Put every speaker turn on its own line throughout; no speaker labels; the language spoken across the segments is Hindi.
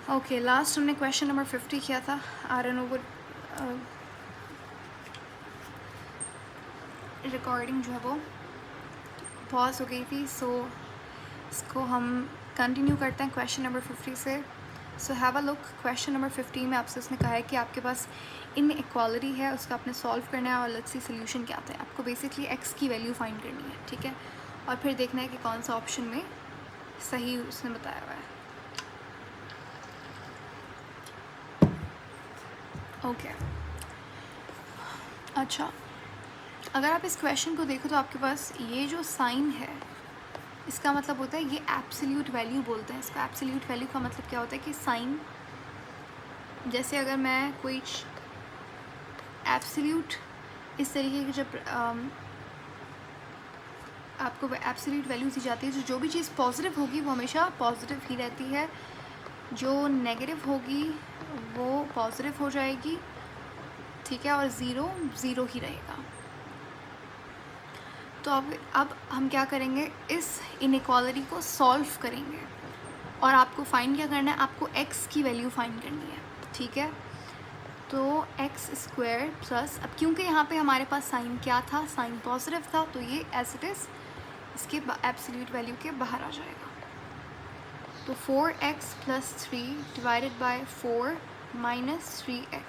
ओके, लास्ट हमने क्वेश्चन नंबर 50 किया था। आई डोंट नो वो रिकॉर्डिंग जो है वो पॉज हो गई थी, सो इसको हम कंटिन्यू करते हैं क्वेश्चन नंबर 50 से। So have a look. Question number 50 में आपसे उसने कहा है कि आपके पास इन इक्वालिटी है, उसका आपने सॉल्व करना है और लेट्स सी सोल्यूशन क्या आता है। आपको बेसिकली एक्स की वैल्यू फाइंड करनी है, ठीक है, और फिर देखना है कि कौन सा ऑप्शन में सही उसने बताया हुआ है। ओके अच्छा, अगर आप इस क्वेश्चन को देखो तो आपके पास ये जो साइन है इसका मतलब होता है, ये एब्सोल्यूट वैल्यू बोलते हैं इसको। एब्सोल्यूट वैल्यू का मतलब क्या होता है कि साइन, जैसे अगर मैं कोई एब्सोल्यूट इस तरीके की जब आपको एब्सोल्यूट वैल्यू दी जाती है, जो भी चीज़ पॉजिटिव होगी वो हमेशा पॉजिटिव ही रहती है, जो नेगेटिव होगी वो पॉजिटिव हो जाएगी, ठीक है, और ज़ीरो ज़ीरो ही रहेगा। तो अब हम क्या करेंगे, इस इनइक्वालिटी को सॉल्व करेंगे और आपको फाइंड क्या करना है, आपको x की वैल्यू फाइंड करनी है, ठीक है। तो एक्स स्क्वायर प्लस, अब क्योंकि यहाँ पे हमारे पास साइन क्या था, साइन पॉजिटिव था, तो ये एज इट इज़ इसके एब्सोल्यूट वैल्यू के बाहर आ जाएगा। तो 4x plus 3 divided by 4 minus 3x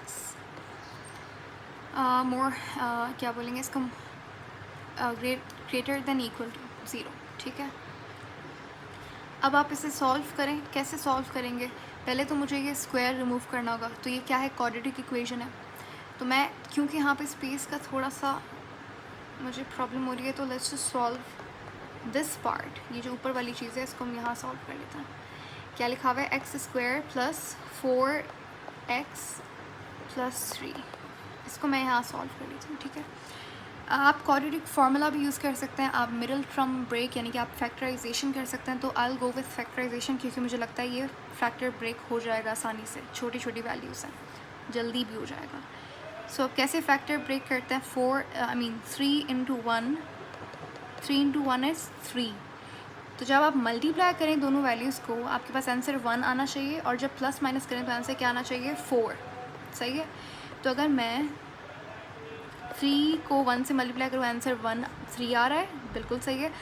मोर क्या बोलेंगे इसको, ग्रेटर देन इक्वल टू 0, ठीक है। अब आप इसे सॉल्व करें, कैसे सॉल्व करेंगे, पहले तो मुझे ये स्क्वायर रिमूव करना होगा। तो ये क्या है, क्वाड्रेटिक इक्वेशन है। तो मैं क्योंकि यहाँ पे स्पेस का थोड़ा सा मुझे प्रॉब्लम हो रही है, तो let's just solve this part. ये जो ऊपर वाली चीज़ है इसको हम यहाँ सॉल्व कर लेते हैं। क्या लिखा हुआ है, x square plus 4x plus 3, इसको मैं यहाँ सॉल्व कर लेती हूँ, ठीक है। आप क्वाड्रेटिक फार्मूला भी यूज़ कर सकते हैं, आप मिडिल टर्म ब्रेक यानी कि आप फैक्टराइजेशन कर सकते हैं। तो I will go with factorization, क्योंकि मुझे लगता है ये फैक्टर ब्रेक हो जाएगा आसानी से, छोटी छोटी वैल्यूज़ हैं, जल्दी भी हो जाएगा। सो कैसे फैक्टर ब्रेक करते हैं, 3 इंटू 1, 3 इंटू 1 इज़ 3। तो जब आप मल्टीप्लाई करें दोनों वैल्यूज़ को, आपके पास आंसर 1 आना चाहिए, और जब प्लस माइनस करें तो आंसर क्या आना चाहिए, 4, सही है। तो अगर मैं 3 को 1 से मल्टीप्लाई करूँ, आंसर 1 3 आ रहा है, बिल्कुल सही है।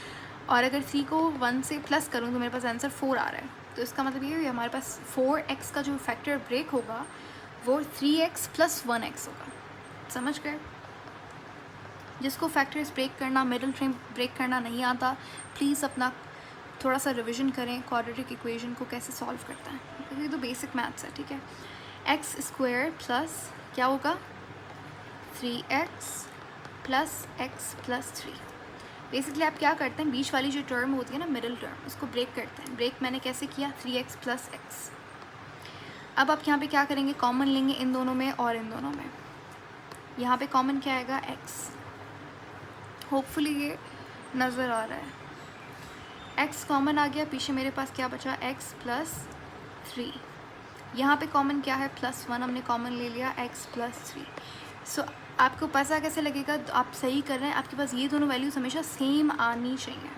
और अगर 3 को 1 से प्लस करूँ तो मेरे पास आंसर 4 आ रहा है। तो इसका मतलब ये है हमारे पास 4x का जो फैक्टर ब्रेक होगा वो 3x प्लस 1x होगा, समझ गए। जिसको फैक्टर्स ब्रेक करना, मिडिल टर्म ब्रेक करना नहीं आता, प्लीज़ अपना थोड़ा सा रिविजन करें क्वाड्रेटिक इक्वेशन को कैसे सॉल्व करता है। ये तो बेसिक मैथ्स है, ठीक है। एक्स स्क्वायर प्लस क्या होगा, 3x plus x plus 3। Basically आप क्या करते हैं, बीच वाली जो टर्म होती है ना, मिडिल टर्म, उसको ब्रेक करते हैं। ब्रेक मैंने कैसे किया, 3x प्लस एक्स। अब आप यहाँ पे क्या करेंगे, कॉमन लेंगे इन दोनों में और इन दोनों में। यहाँ पे कॉमन क्या आएगा, x। होपफुली ये नज़र आ रहा है, x कॉमन आ गया, पीछे मेरे पास क्या बचा, x प्लस 3। यहाँ पे कॉमन क्या है, +1 हमने कॉमन ले लिया, x प्लस 3। सो आपको पता कैसे लगेगा, तो आप सही कर रहे हैं, आपके पास ये दोनों वैल्यूज़ हमेशा सेम आनी चाहिए।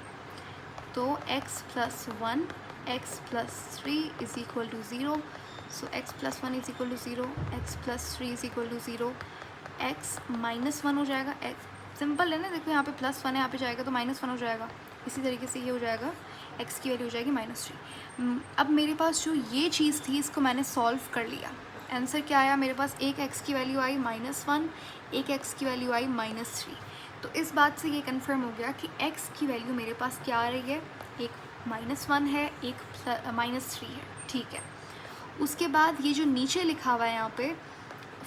तो x plus 1 x plus 3 is equal to 0। So x plus 1 is equal to 0, x plus 3 is equal to 0, x minus 1 हो जाएगा। x सिंपल है ना, देखो यहाँ पे +1 है, यहाँ पे जाएगा तो -1 हो जाएगा। इसी तरीके से ये हो जाएगा, x की वैल्यू हो जाएगी -3। अब मेरे पास जो ये चीज़ थी इसको मैंने सॉल्व कर लिया। आंसर क्या आया मेरे पास, एक x की वैल्यू आई -1, एक x की वैल्यू आई -3। तो इस बात से ये कंफर्म हो गया कि x की वैल्यू मेरे पास क्या आ रही है, एक -1 है, एक -3 है, ठीक है। उसके बाद ये जो नीचे लिखा हुआ है यहाँ पे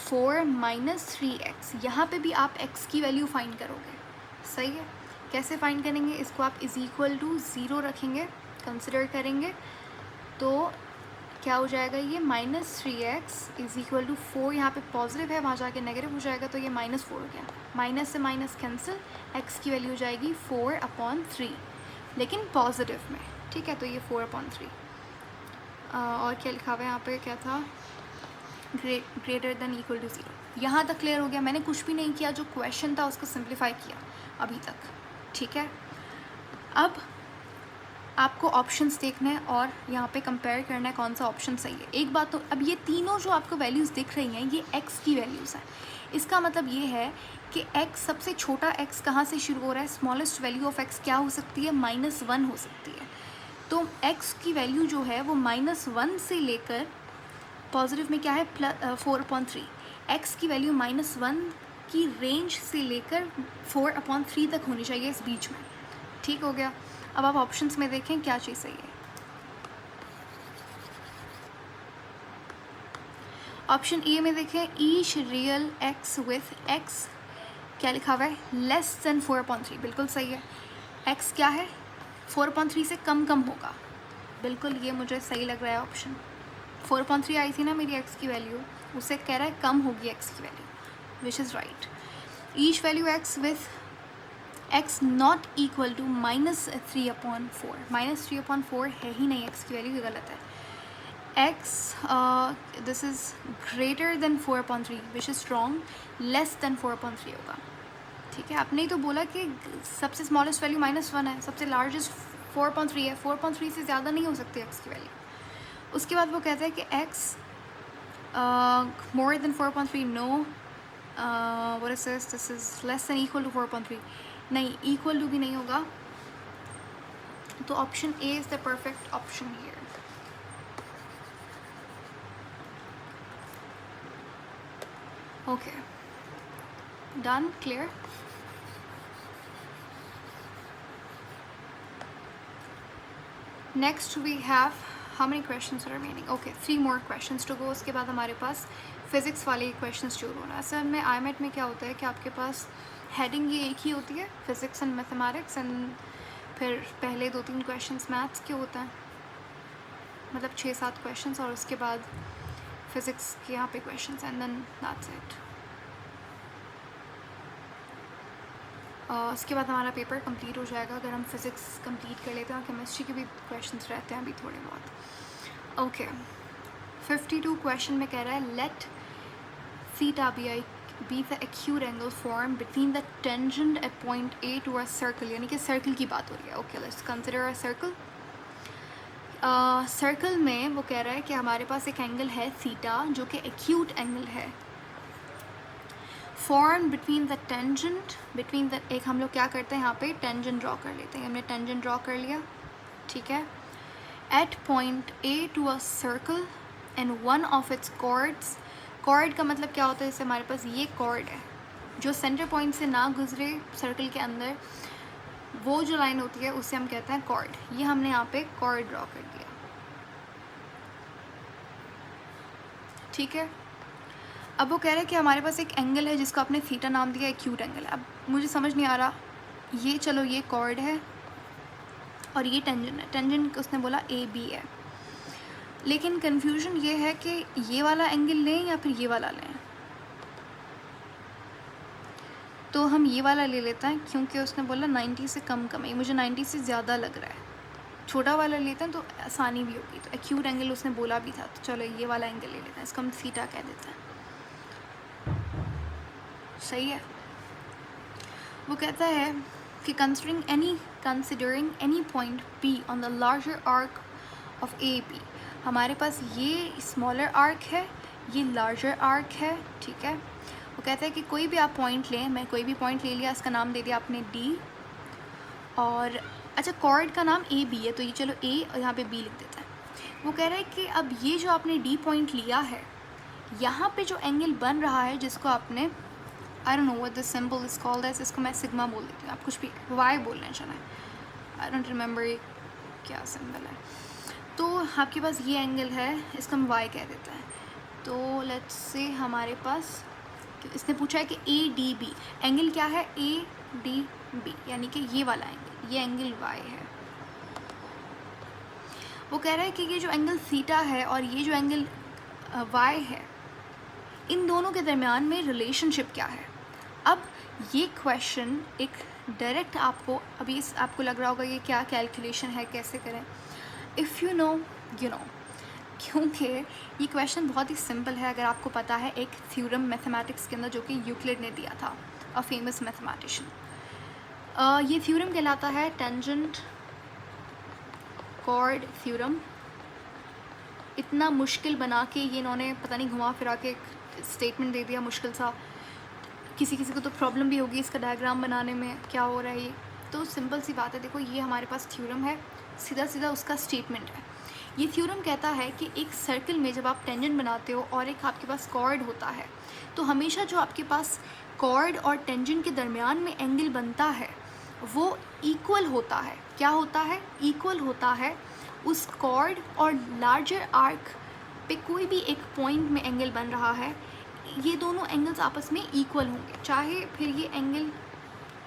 4 माइनस 3x, यहाँ पे भी आप x की वैल्यू फाइंड करोगे, सही है। कैसे फाइंड करेंगे, इसको आप इज़ इक्वल टू 0 रखेंगे, कंसिडर करेंगे, तो क्या हो जाएगा, ये -3x इज़ इक्वल टू 4, यहाँ पे पॉजिटिव है, वहाँ जाके नेगेटिव हो जाएगा, तो ये -4 हो गया। माइनस से माइनस कैंसिल, x की वैल्यू हो जाएगी 4/3, लेकिन पॉजिटिव में, ठीक है। तो ये 4/3। और क्या लिखा हुआ है यहाँ पे, क्या था, ग्रेटर देन इक्वल टू 0। यहाँ तक क्लियर हो गया, मैंने कुछ भी नहीं किया, जो क्वेश्चन था उसको सिंप्लीफाई किया अभी तक, ठीक है। अब आपको ऑप्शंस देखने हैं और यहाँ पे कंपेयर करना है कौन सा ऑप्शन सही है। एक बात तो, अब ये तीनों जो आपको वैल्यूज़ दिख रही हैं ये x की वैल्यूज़ हैं। इसका मतलब ये है कि x सबसे छोटा x कहाँ से शुरू हो रहा है, स्मॉलेस्ट वैल्यू ऑफ x क्या हो सकती है, -1 हो सकती है। तो x की वैल्यू जो है वो -1 से लेकर पॉजिटिव में क्या है 4/3, x की वैल्यू -1 की रेंज से लेकर 4/3 तक होनी चाहिए इस बीच में। ठीक हो गया। अब आप ऑप्शंस में देखें क्या चीज़ सही है। ऑप्शन ए में देखें each real x with x क्या लिखा हुआ है, लेस देन 4/3, बिल्कुल सही है। x क्या है, 4/3 से कम कम होगा, बिल्कुल ये मुझे सही लग रहा है ऑप्शन। 4/3 आई थी ना मेरी x की वैल्यू, उससे कह रहा है कम होगी x की value, which is right. Each value x with x not equal to -3/4, -3/4 है ही नहीं x की वैल्यू, ये गलत है। x this is greater than 4/3 which is strong, less than 4/3 होगा। ठीक है, आपने ही तो बोला कि सबसे स्मॉलेस्ट वैल्यू -1 है, सबसे लार्जेस्ट 4/3 है, 4/3 से ज़्यादा नहीं हो सकती x की वैल्यू। उसके बाद वो कहता है कि x more than 4/3 no, what is this is less than equal to 4/3, नहीं इक्वल टू भी नहीं होगा, तो option A is the perfect option here. Okay, done, clear. Next we have how many questions remaining, okay 3 more questions to go। उसके बाद हमारे पास फिज़िक्स वाले क्वेश्चंस शुरू होना है। असल में IMET में क्या होता है कि आपके पास हेडिंग ये एक ही होती है, फिज़िक्स एंड मैथमेटिक्स, एंड फिर पहले 2-3 क्वेश्चंस मैथ्स के होते हैं, मतलब 6-7 क्वेश्चंस, और उसके बाद फिज़िक्स के यहाँ पे questions, and then that's it. उसके बाद हमारा पेपर कंप्लीट हो जाएगा अगर हम फिज़िक्स कंप्लीट कर लेते हैं, और केमिस्ट्री के भी क्वेश्चंस रहते हैं अभी थोड़े बहुत। ओके, 52 क्वेश्चन में कह रहा है let theta be the acute angle form between the tangent at point A to a circle, यानी कि सर्कल की बात हो रही है। Okay, let's consider a circle. Circle में वो कह रहा है कि हमारे पास एक एंगल है थीटा जो कि एक्यूट एंगल है, form between the tangent, between the, एक हम लोग क्या करते हैं यहाँ पे टेंजेंट ड्रॉ कर लेते हैं, हमने टेंजेंट ड्रॉ कर लिया, ठीक है, at point A to a circle and one of its chords. Chord का मतलब क्या होता है, जैसे हमारे पास ये कॉर्ड है जो सेंटर पॉइंट से ना गुजरे सर्कल के अंदर, वो जो लाइन होती है उसे हम कहते हैं कॉर्ड। ये हमने यहाँ पे कॉर्ड ड्रॉ कर दिया, ठीक है। अब वो कह रहे हैं कि हमारे पास एक एंगल है जिसको आपने थीटा नाम दिया, एक्यूट एंगल है। अब मुझे समझ नहीं आ रहा, ये चलो ये कॉर्ड है और ये टेंजेंट है, टेंजेंट उसने बोला ए बी है, लेकिन कन्फ्यूजन ये है कि ये वाला एंगल लें या फिर ये वाला लें। तो हम ये वाला ले लेते हैं क्योंकि उसने बोला 90 से कम कम है, मुझे 90 से ज़्यादा लग रहा है, छोटा वाला लेते हैं तो आसानी भी होगी। तो एक्यूट एंगल उसने बोला भी था, तो चलो ये वाला एंगल ले लेते हैं, इसको हम थीटा कह देते हैं, सही है। वो कहता है कि considering any point P on the larger arc of A P, हमारे पास ये स्मॉलर आर्क है, ये लार्जर आर्क है, ठीक है। वो कहता है कि कोई भी आप पॉइंट लें, मैं कोई भी पॉइंट ले लिया, इसका नाम दे दिया आपने डी, और अच्छा कॉर्ड का नाम ए बी है, तो ये चलो ए और यहाँ पे बी लिख देते हैं। वो कह रहा है कि अब ये जो आपने डी पॉइंट लिया है, यहाँ पे जो एंगल बन रहा है जिसको आपने, I don't know what this symbol is called as, इसको मैं सिग्मा बोल देती हूँ, आप कुछ भी वाई बोल रहे हैं, चलें, आई डोंट रिमेंबर क्या सिंबल है। तो आपके पास ये एंगल है, इसको हम वाई कह देते हैं। तो लेट्स से हमारे पास, इसने पूछा है कि ए डी बी एंगल क्या है, ए डी बी, यानी कि ये वाला एंगल, ये एंगल वाई है। वो कह रहा है कि ये जो एंगल थीटा है और ये जो एंगल वाई है, इन दोनों के दरमियान में रिलेशनशिप क्या है। अब ये क्वेश्चन एक डायरेक्ट आपको, अभी आपको लग रहा होगा ये क्या कैलकुलेशन है, कैसे करें, if you know you know, क्योंकि ये क्वेश्चन बहुत ही सिंपल है अगर आपको पता है एक थ्योरम मैथमेटिक्स के अंदर जो कि यूक्लिड ने दिया था, अ फेमस मैथमेटिशियन। ये थ्योरम कहलाता है टेंजेंट कॉर्ड थ्योरम। इतना मुश्किल बना के ये इन्होंने पता नहीं घुमा फिरा के एक स्टेटमेंट दे दिया मुश्किल सा। किसी किसी को तो प्रॉब्लम भी होगी इसका डायग्राम बनाने में, क्या हो रहा है ये। तो सिंपल सी बात है, देखो ये हमारे पास थ्योरम है, सीधा सीधा उसका स्टेटमेंट है। ये थ्योरम कहता है कि एक सर्कल में जब आप टेंजेंट बनाते हो और एक आपके पास कॉर्ड होता है, तो हमेशा जो आपके पास कॉर्ड और टेंजेंट के दरमियान में एंगल बनता है वो इक्वल होता है। क्या होता है? इक्वल होता है। उस कॉर्ड और लार्जर आर्क पे कोई भी एक पॉइंट में एंगल बन रहा है, ये दोनों एंगल्स आपस में इक्वल होंगे, चाहे फिर ये एंगल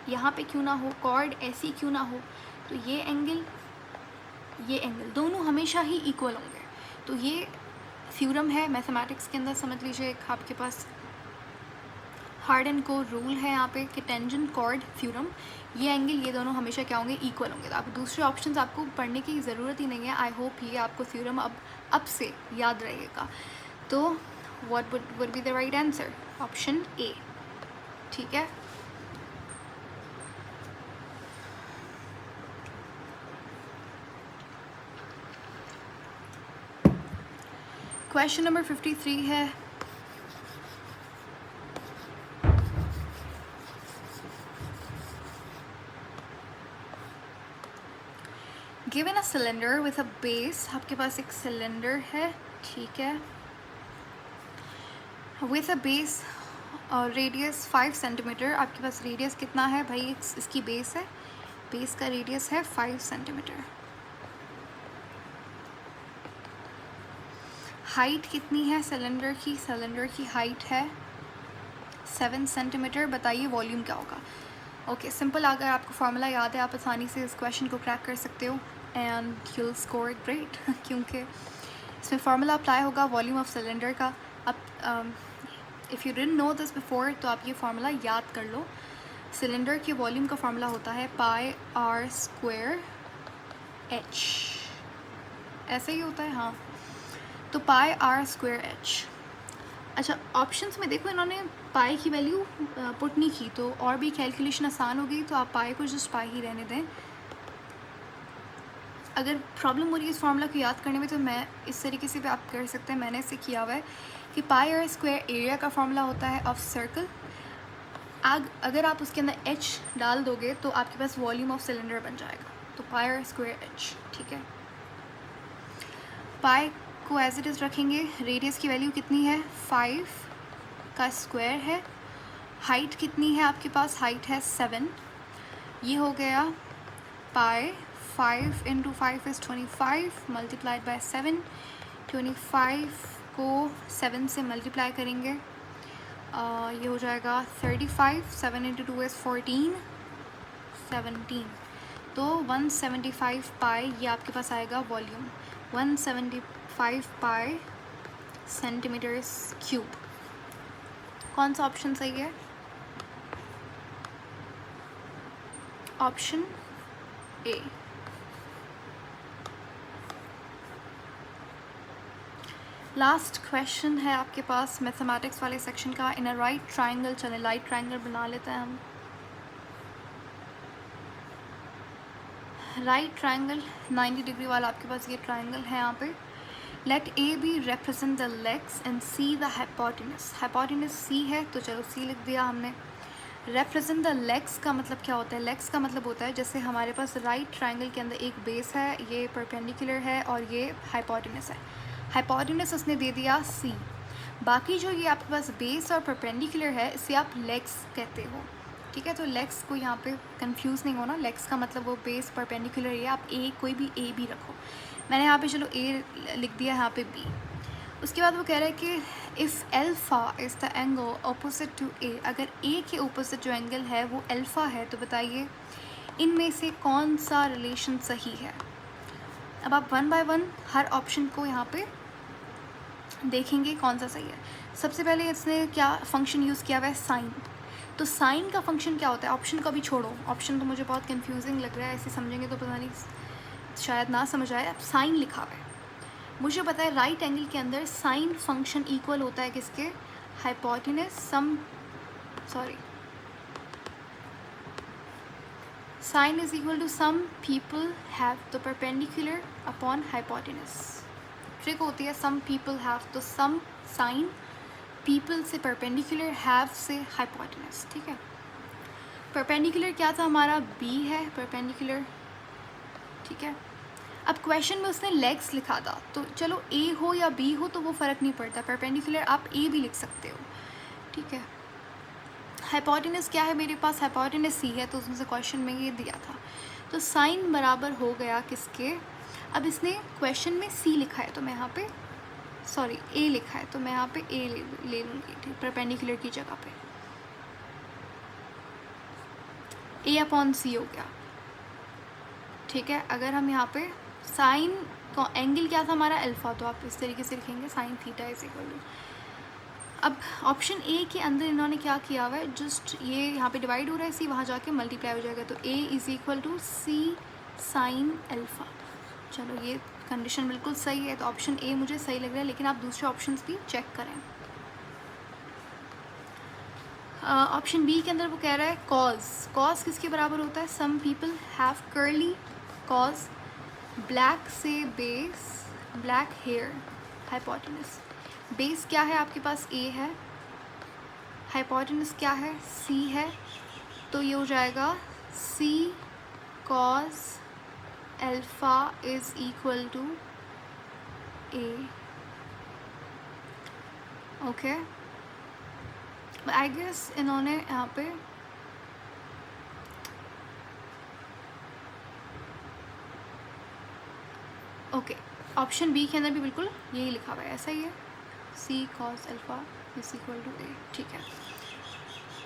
यहाँ पे क्यों ना हो, कॉर्ड ऐसी क्यों ना हो, तो ये एंगल दोनों हमेशा ही इक्वल होंगे। तो ये थ्योरम है मैथमेटिक्स के अंदर, समझ लीजिए एक आपके पास हार्ड एंड कोर रूल है यहाँ पे कि टेंजेंट कॉर्ड थ्योरम, ये एंगल ये दोनों हमेशा क्या होंगे? इक्वल होंगे। तो आप दूसरे ऑप्शंस आपको पढ़ने की ज़रूरत ही नहीं है। आई होप ये आपको थ्योरम अब से याद रहेगा। तो what would be the right answer? Option A, ठीक है। क्वेश्चन नंबर 53 है, given a cylinder with a base, आपके पास एक सिलेंडर है, ठीक है, विथ अ बेस और रेडियस 5 सेंटीमीटर। आपके पास रेडियस कितना है भाई? इसकी बेस है, बेस का रेडियस है 5 सेंटीमीटर। हाइट कितनी है सिलेंडर की? सिलेंडर की हाइट है 7 सेंटीमीटर। बताइए वॉल्यूम क्या होगा? Okay, simple. अगर आपको फार्मूला याद है आप आसानी से इस क्वेश्चन को क्रैक कर सकते हो एंड यूल स्कोर ग्रेट क्योंकि इसमें फार्मूला अप्लाई होगा वॉल्यूम ऑफ सिलेंडर का। अब if you didn't know this before तो आप ये फार्मूला याद कर लो। सिलेंडर के वॉल्यूम का फार्मूला होता है पाई आर स्क्वायर एच, ऐसे ही होता है, हाँ। तो पाई आर स्क्वायर एच। अच्छा, ऑप्शंस में देखो इन्होंने पाई की वैल्यू पुट नहीं की, तो और भी कैलकुलेशन आसान होगी, तो आप पाई को जस्ट पाई ही रहने दें। अगर प्रॉब्लम हो रही है इस फार्मूला को याद करने में तो मैं इस तरीके से भी आप कर सकते हैं, मैंने इसे किया हुआ है कि पाई आर स्क्वायर एरिया का फार्मूला होता है ऑफ सर्कल। अगर आप उसके अंदर एच डाल दोगे तो आपके पास वॉल्यूम ऑफ सिलेंडर बन जाएगा। तो पाई आर स्क्वायर एच, ठीक है। पाई को एज इट इज़ रखेंगे। रेडियस की वैल्यू कितनी है? 5 का स्क्वायर है। हाइट कितनी है आपके पास? हाइट है 7। ये हो गया पाई 5 × 5 इज़ 25 मल्टीप्लाइड बाय 7। 25 को 7 से मल्टीप्लाई करेंगे, ये हो जाएगा 35। 7 × 2 इज़ 14, 17। तो 175 पाई ये आपके पास आएगा वॉल्यूम, 175 पाई सेंटीमीटर क्यूब। कौन सा ऑप्शन सही है? Option A. लास्ट क्वेश्चन है आपके पास मैथमेटिक्स वाले सेक्शन का। इन अ राइट ट्राइंगल, चले लाइट ट्राइंगल बना लेते हैं हम। राइट ट्राइंगल 90 डिग्री वाला आपके पास ये ट्राइंगल है यहाँ पे। Let A B represent the legs and C the hypotenuse. Hypotenuse C है तो चलो सी लिख दिया हमने। रिप्रेजेंट द लेग्स का मतलब क्या होता है? लेग्स का मतलब होता है जैसे हमारे पास राइट ट्राइंगल के अंदर एक बेस है, ये परपेंडिकुलर है और ये हाइपोटेनस है। हाइपोटेनस उसने दे दिया सी। बाकी जो ये आपके पास बेस और परपेंडिकुलर है इसे आप लेग्स कहते हो, ठीक है। तो लेग्स को यहाँ पे कंफ्यूज नहीं होना, लेग्स का मतलब वो बेस परपेंडिकुलर है। आप ए कोई भी ए भी रखो, मैंने यहाँ पे चलो ए लिख दिया, यहाँ पे बी। उसके बाद वो कह रहा है कि if alpha is the angle opposite to A, अगर ए के ऑपोजिट जो एंगल है वो एल्फ़ा है तो बताइए इनमें से कौन सा रिलेशन सही है। अब आप 1 बाय 1 हर ऑप्शन को यहाँ पे देखेंगे कौन सा सही है। सबसे पहले इसने क्या फंक्शन यूज़ किया हुआ है? साइन। तो साइन का फंक्शन क्या होता है? ऑप्शन का भी छोड़ो, ऑप्शन तो मुझे बहुत कंफ्यूजिंग लग रहा है, ऐसे समझेंगे तो पता नहीं शायद ना समझ आए। अब साइन लिखा हुआ है, मुझे पता है राइट एंगल के अंदर साइन फंक्शन इक्वल होता है किसके? Hypotenuse sine is equal to some people have the perpendicular upon hypotenuse. Trick होती है सम पीपल हैव, तो सम साइन पीपल से परपेंडिकुलर, हैव से हाइपोटेनस, ठीक है। परपेंडिकुलर क्या था हमारा, बी है परपेंडिकुलर, ठीक है। अब क्वेश्चन में उसने लेग्स लिखा था, तो चलो ए हो या बी हो तो वो फ़र्क नहीं पड़ता, परपेंडिकुलर आप ए भी लिख सकते हो, ठीक है। हाइपोटेनस क्या है मेरे पास, हाइपोटेनस सी है, तो उसमें से क्वेश्चन में ये दिया था, तो साइन बराबर हो गया किसके, अब इसने क्वेश्चन में सी लिखा है तो मैं यहाँ पे सॉरी ए लिखा है तो मैं यहाँ पे ए ले लूँगी, ठीक, परपेंडिकुलर की जगह पे ए अपॉन सी हो गया, ठीक है। अगर हम यहाँ पे साइन का एंगल क्या था हमारा अल्फ़ा, तो आप इस तरीके से लिखेंगे sine theta is equal to, अब ऑप्शन ए के अंदर इन्होंने क्या किया हुआ है, जस्ट ये यहाँ पे डिवाइड हो रहा है सी, वहाँ जाके मल्टीप्लाई हो जाएगा, तो A is equal to C sine alpha. चलो ये कंडीशन बिल्कुल सही है, तो ऑप्शन ए मुझे सही लग रहा है, लेकिन आप दूसरे ऑप्शंस भी चेक करें। ऑप्शन बी के अंदर वो कह रहा है कॉज, कॉज किसके बराबर होता है, some people have curly cause, black से base, black hair, hypotenuse, base क्या है आपके पास ए है, हाइपोटेनस क्या है सी है, तो ये हो जाएगा C cos alpha is equal to A, okay. I guess इन्होंने यहाँ पे ओके ऑप्शन बी के अंदर भी बिल्कुल यही लिखा हुआ है, ऐसा ही है, C cos alpha is equal to A, ठीक है।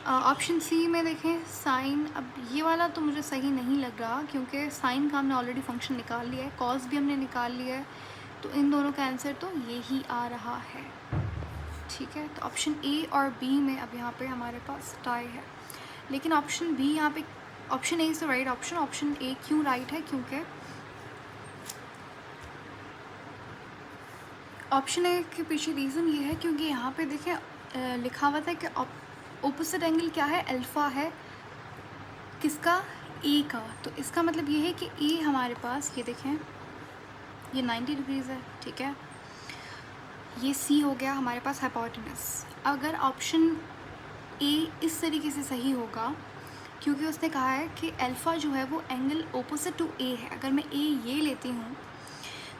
ऑप्शन सी में देखें साइन, अब ये वाला तो मुझे सही नहीं लग रहा, क्योंकि साइन का हमने ऑलरेडी फंक्शन निकाल लिया है, कॉस भी हमने निकाल लिया है, तो इन दोनों का आंसर तो ये ही आ रहा है, ठीक है। तो ऑप्शन ए और बी में अब यहाँ पे हमारे पास टाई है, लेकिन ऑप्शन बी यहाँ पे, option A is the right option, option A क्यों राइट है, क्योंकि ऑप्शन ए के पीछे रीज़न ये है क्योंकि यहाँ पे देखें लिखा हुआ था कि ऑपोजिट एंगल क्या है, अल्फ़ा है किसका, ए का, तो इसका मतलब ये है कि ए हमारे पास ये देखें ये 90 डिग्रीज़ है, ठीक है, ये सी हो गया हमारे पास हाइपोटेनस। अगर ऑप्शन ए इस तरीके से सही होगा, क्योंकि उसने कहा है कि अल्फ़ा जो है वो एंगल ऑपोजिट टू ए है, अगर मैं ए ये लेती हूँ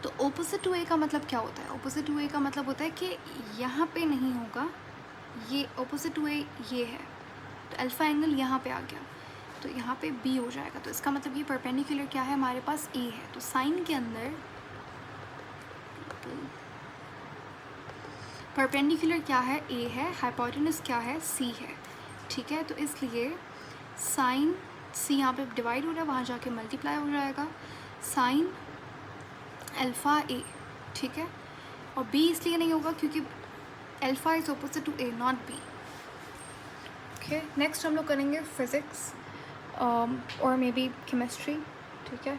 तो ऑपोजिट टू ए का मतलब क्या होता है, ऑपोजिट टू ए का मतलब होता है कि यहाँ पे नहीं होगा, ये ऑपोजिट टू ए ये है, तो अल्फ़ा एंगल यहाँ पे आ गया, तो यहाँ पे बी हो जाएगा, तो इसका मतलब ये परपेंडिकुलर क्या है हमारे पास ए है, तो साइन के अंदर परपेंडिकुलर क्या है ए है, हाइपोटेनस क्या है सी है, ठीक है। तो इसलिए साइन सी यहाँ पे डिवाइड हो रहा है, वहाँ जाके मल्टीप्लाई हो जाएगा, साइन अल्फ़ा ए, ठीक है, और बी इसलिए नहीं होगा क्योंकि alpha is opposite to A not B, okay. Next हम लोग करेंगे फिज़िक्स और मे बी केमिस्ट्री, ठीक है।